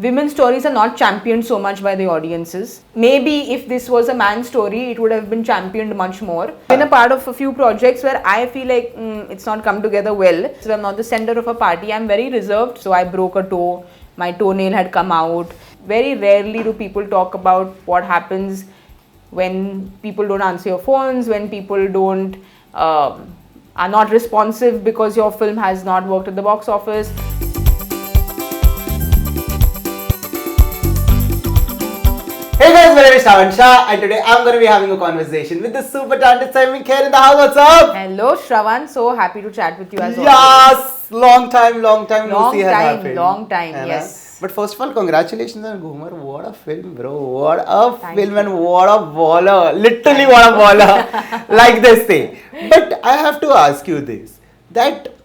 women's stories are not championed so much by the audiences. Maybe if this was a man's story, it would have been championed much more. Been a part of a few projects where I feel like it's not come together well. So I'm not the center of a party. I'm very reserved. So I broke a toe. My toenail had come out. Very rarely do people talk about what happens when people don't answer your phones, when people don't are not responsive because your film has not worked at the box office. Hey guys, my name is Shravan Shah and today I'm going to be having a conversation with the super talented Saiyami Kher in the house. What's up? Hello Shravan, so happy to chat with you as always. Yes, long time no see has happened. Long time, yes. But first of all, congratulations on Ghoomer. What a film, bro. What a film and what a baller. Literally what a baller. Like they say. But I have to ask you this. That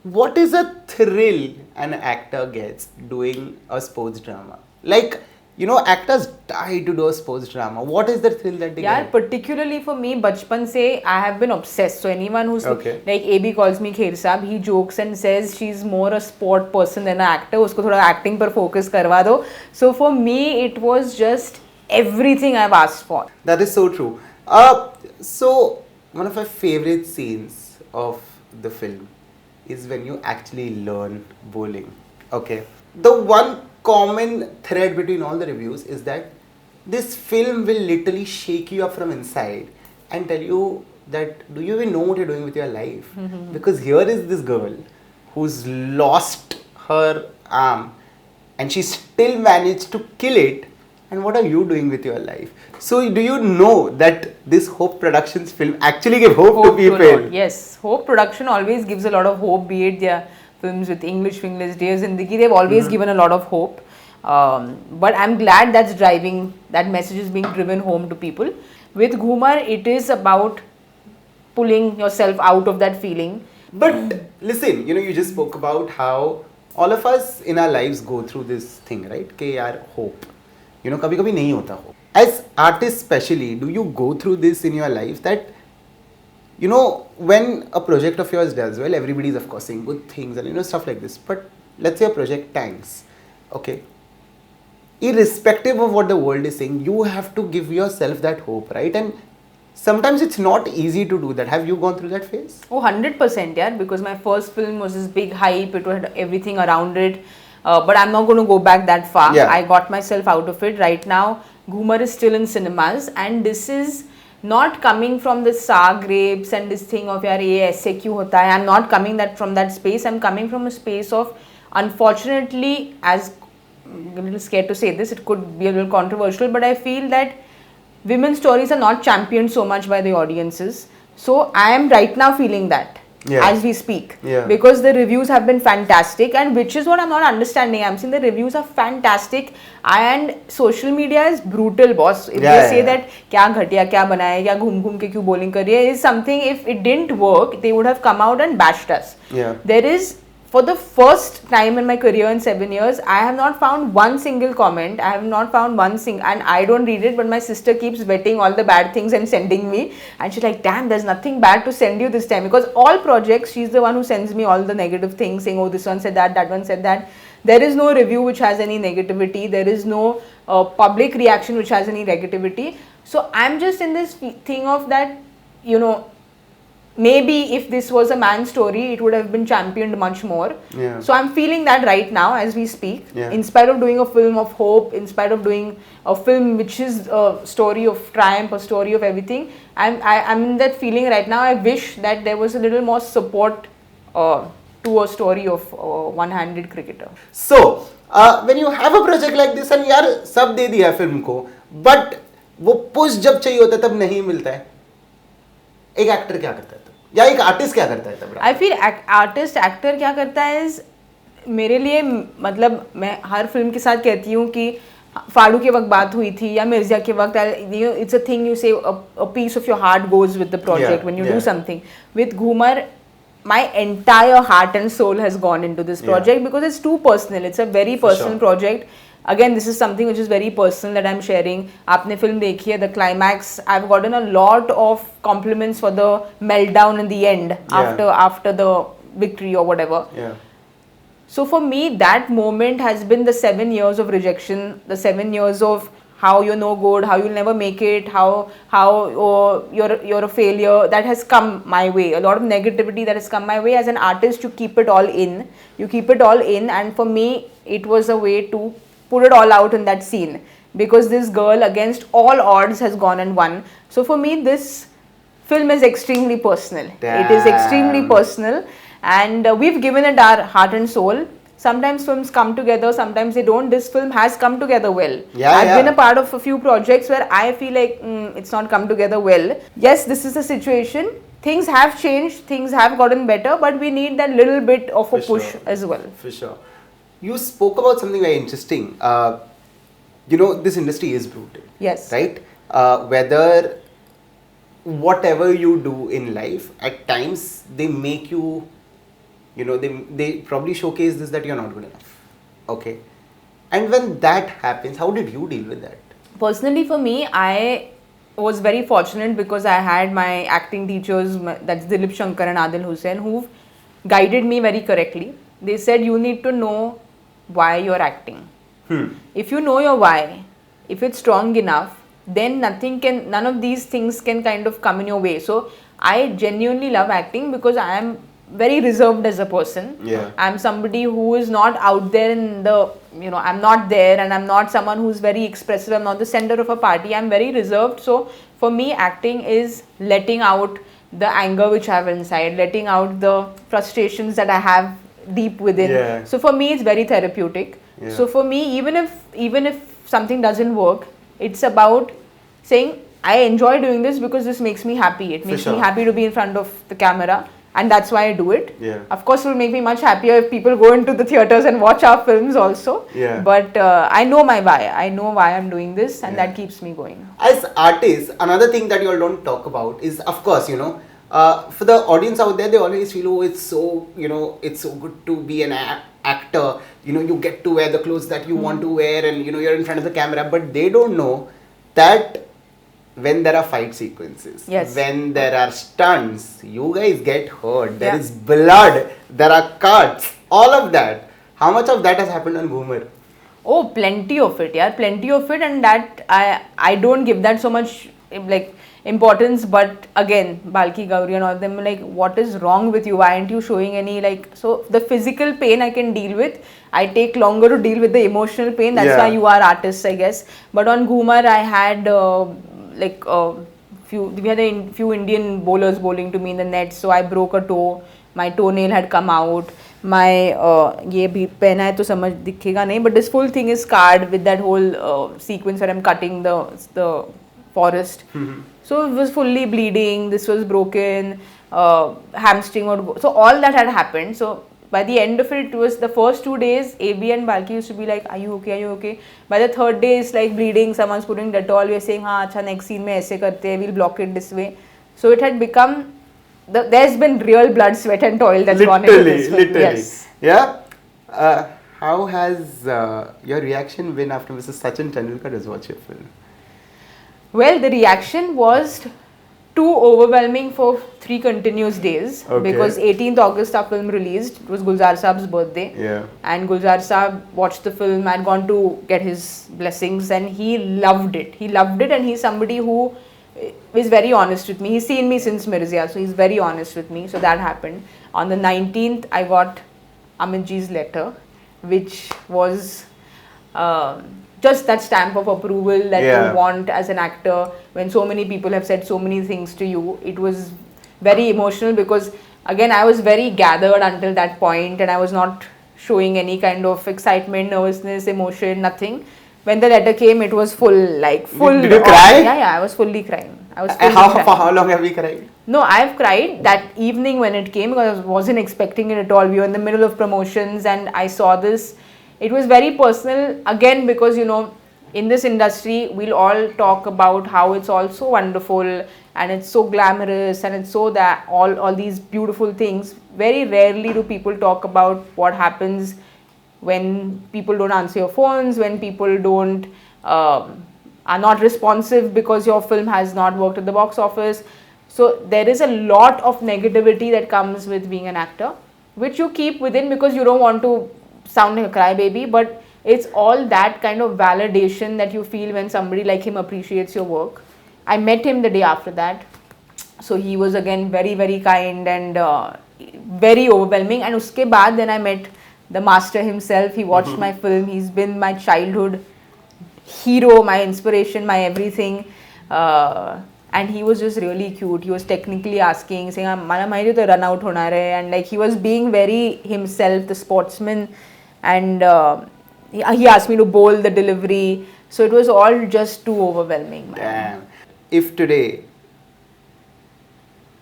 what is a thrill an actor gets doing a sports drama? Like, you know, actors die to do a sports drama. What is the thrill that they get? Particularly for me, bachpan se, I have been obsessed. So anyone who's like AB calls me Kher Saab, he jokes and says she's more a sport person than an actor. Usko thoda acting par focus karwa do. So for me, it was just everything I've asked for. That is so true. So one of my favorite scenes of the film is when you actually learn bowling. Okay. The one common thread between all the reviews is that this film will literally shake you up from inside and tell you that do you even know what you're doing with your life? Because here is this girl who's lost her arm and she still managed to kill it, and what are you doing with your life? So do you know that this Hope Productions film actually gave hope to people? Yes, Hope Production always gives a lot of hope, be it their films with English, Dear Zindagi, they've always given a lot of hope. But I'm glad that message is being driven home to people. With Ghoomer, it is about pulling yourself out of that feeling. But listen, you know, you just spoke about how all of us in our lives go through this thing, right? Ke yaar, hope. You know, kabhi nahi hota hope. As artists especially, do you go through this in your life that, you know, when a project of yours does well, everybody is of course saying good things and, you know, stuff like this. But let's say a project tanks, okay? Irrespective of what the world is saying, you have to give yourself that hope, right? And sometimes it's not easy to do that. Have you gone through that phase? Oh, 100%, yeah. Because my first film was this big hype. It had everything around it. But I'm not going to go back that far. Yeah. I got myself out of it. Right now, Ghoomer is still in cinemas. And this is not coming from the saag rapes and this thing of yaar ye aise kyun hota hai. I'm not coming from that space. I'm coming from a space of, unfortunately, as I'm a little scared to say this, it could be a little controversial, but I feel that women's stories are not championed so much by the audiences. So I am right now feeling that as we speak, because the reviews have been fantastic, and which is what I'm not understanding. I'm saying the reviews are fantastic and social media is brutal, boss. If they say that kya ghatiya, kya banaya, kya ghum ke kyun bowling kar rahi hai, is something, if it didn't work, they would have come out and bashed us. There is, for the first time in my career in 7 years, I have not found one single comment. I have not found and I don't read it, but my sister keeps vetting all the bad things and sending me. And she's like, damn, there's nothing bad to send you this time. Because all projects, she's the one who sends me all the negative things, saying, oh, this one said that one said that. There is no review which has any negativity. There is no public reaction which has any negativity. So I'm just in this thing of that, you know, maybe if this was a man's story, it would have been championed much more. So I'm feeling that right now as we speak. In spite of doing a film of hope, in spite of doing a film which is a story of triumph, a story of everything, I'm in that feeling right now. I wish that there was a little more support to a story of one-handed cricketer. So, when you have a project like this and yaar sab de diya film ko, but वो push जब चाहिए होता है तब नहीं मिलता है, एक एक्टर क्या करता है या एक आर्टिस्ट क्या करता है तब? आई फील आर्टिस्ट एक्टर क्या करता है इज, मेरे लिए मतलब मैं हर फिल्म के साथ कहती हूँ कि फाड़ू के वक्त बात हुई थी या मिर्जा के वक्त, it's a thing you say a piece of your heart goes with the project when you do something. With Ghoomar my entire heart and soul has gone into this project because it's too personal. It's a very personal project. Again, this is something which is very personal that I'm sharing. Aapne film dekhi hai, the climax. I've gotten a lot of compliments for the meltdown in the end after the victory or whatever. So for me, that moment has been the 7 years of rejection, the 7 years of how you're no good, how you'll never make it, how you're a failure. That has come my way. A lot of negativity that has come my way. As an artist, you keep it all in. You keep it all in, and for me, it was a way to put it all out in that scene, because this girl, against all odds, has gone and won. So for me, this film is extremely personal. Damn. It is extremely personal, and we've given it our heart and soul. Sometimes films come together, sometimes they don't. This film has come together well. I've been a part of a few projects where I feel like it's not come together well. Yes, this is the situation. Things have changed, things have gotten better, but we need that little bit of a push as well. For sure. You spoke about something very interesting. This industry is brutal. Yes. Right? Whether whatever you do in life, at times they make you, they probably showcase this, that you're not good enough. Okay. And when that happens, how did you deal with that? Personally, for me, I was very fortunate because I had my acting teachers, that's Dilip Shankar and Adil Hussain, who guided me very correctly. They said, you need to know why you're acting. If you know your why, if it's strong enough, then none of these things can kind of come in your way. So I genuinely love acting because I am very reserved as a person. Yeah. I'm somebody who is not out there in the, I'm not there, and I'm not someone who's very expressive. I'm not the center of a party. I'm very reserved. So for me, acting is letting out the anger which I have inside, letting out the frustrations that I have deep within. Yeah. So for me, it's very therapeutic. Yeah. So for me, even if something doesn't work, it's about saying, I enjoy doing this because this makes me happy. It makes me happy to be in front of the camera, and that's why I do it. Yeah. Of course, it will make me much happier if people go into the theaters and watch our films also. Yeah. But I know my why. I know why I'm doing this, and that keeps me going. As artists, another thing that you all don't talk about is, of course, for the audience out there, they always feel, oh, it's so good to be an actor. You get to wear the clothes that you want to wear, and you're in front of the camera. But they don't know that when there are fight sequences, when there are stunts, you guys get hurt. There is blood, there are cuts, all of that. How much of that has happened on Ghoomer? Oh, plenty of it, plenty of it, and that I don't give that so much importance. But again, Balki, Gauri and all of them, what is wrong with you? Why aren't you showing any so the physical pain I can deal with. I take longer to deal with the emotional pain. That's why you are artists, I guess. But on Ghoomer, I had we had a few Indian bowlers bowling to me in the net, so I broke a toe. My toenail had come out. My ये भी पहना है तो समझ दिखेगा नहीं, but this full thing is scarred with that whole sequence where I'm cutting the forest. So it was fully bleeding. This was broken. Hamstring would go. So all that had happened. So by the end of it, it was the first 2 days, AB and Balki used to be like, are you okay, are you okay? By the third day, it's like bleeding, someone's putting Dettol, we're saying, हाँ अच्छा next scene में ऐसे करते हैं, we'll block it this way. So it had become, there's been real blood, sweat and toil that's gone into this film. Literally. Yes. Yeah. How has your reaction been after Mr. Sachin Tendulkar has watched your film? Well, the reaction was too overwhelming for 3 continuous days, because 18th August our film released. It was Gulzar Saab's birthday. Yeah. And Gulzar Saab watched the film. I'd gone to get his blessings and he loved it. He loved it, and he's somebody who is very honest with me. He's seen me since Mirzia, so he's very honest with me. So that happened. On the 19th, I got Amitji's letter, which was just that stamp of approval that you want as an actor. When so many people have said so many things to you, it was very emotional, because again I was very gathered until that point and I was not showing any kind of excitement, nervousness, emotion, nothing. When the letter came, it was full. Did you cry? Yeah, I was fully crying. For how long have you cried? No, I've cried that evening when it came, because I wasn't expecting it at all. We were in the middle of promotions and I saw this. It was very personal, again, because in this industry we'll all talk about how it's all so wonderful and it's so glamorous and it's so that all these beautiful things. Very rarely do people talk about what happens when people don't answer your phones, when people don't are not responsive because your film has not worked at the box office. So there is a lot of negativity that comes with being an actor, which you keep within because you don't want to sound like a crybaby, but it's all that kind of validation that you feel when somebody like him appreciates your work. I met him the day after that. So he was again very, very kind and very overwhelming. And uske baad then I met the master himself. He watched my film. He's been my childhood hero, my inspiration, my everything. And he was just really cute. He was technically asking, saying, "Mala mahiri to run out hona rahe," and like he was being very himself, the sportsman. And he asked me to bowl the delivery. So it was all just too overwhelming, man. Damn. If today,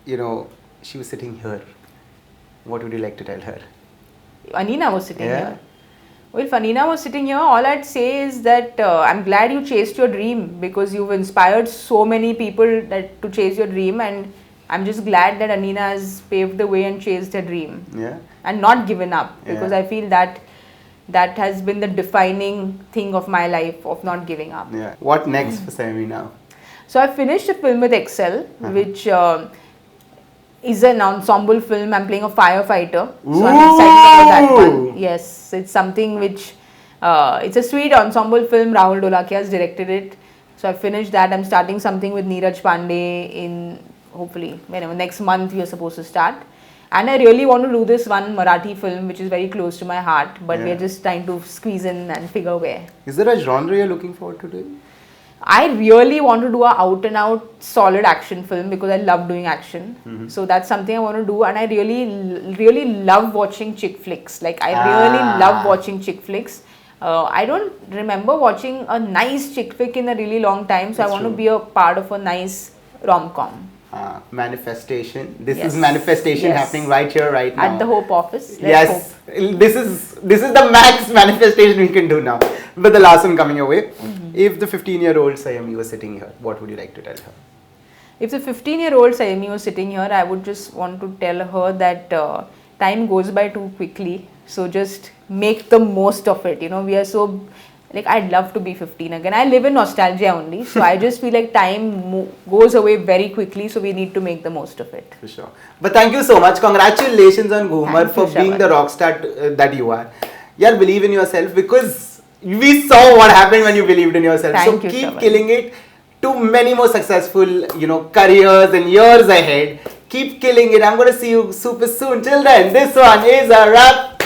she was sitting here, what would you like to tell her? Anina was sitting here. Well, if Anina was sitting here, all I'd say is that I'm glad you chased your dream, because you've inspired so many people to chase your dream, and I'm just glad that Anina has paved the way and chased her dream. Yeah. And not given up, because I feel that has been the defining thing of my life, of not giving up. Yeah. What next for Saiyami now? So I finished a film with Excel, which is an ensemble film. I'm playing a firefighter. So I'm excited about that one. Yes, it's something which, it's a sweet ensemble film. Rahul Dolakia has directed it. So I finished that. I'm starting something with Neeraj Pandey in, hopefully, whenever, next month we are supposed to start. And I really want to do this one Marathi film, which is very close to my heart. But we're just trying to squeeze in and figure where. Is there a genre you're looking forward to doing? I really want to do a out and out solid action film, because I love doing action. So that's something I want to do, and I really love watching chick flicks. Like I really love watching chick flicks. I don't remember watching a nice chick flick in a really long time, so I want to be a part of a nice rom-com. Manifestation. This is manifestation happening right here, right now. At the Hope office. Let's hope. This is the max manifestation we can do now. But the last one coming your way. If the 15-year-old Saiyami was sitting here, what would you like to tell her? If the 15-year-old Saiyami was sitting here, I would just want to tell her that time goes by too quickly. So just make the most of it. We are so, like, I'd love to be 15 again. I live in nostalgia only. So I just feel like time goes away very quickly. So we need to make the most of it. For sure. But thank you so much. Congratulations on Ghoomer for being the rock star that you are. Believe in yourself, because we saw what happened when you believed in yourself. So keep killing it. To many more successful, careers and years ahead. Keep killing it. I'm going to see you super soon. Till then, this one is a wrap.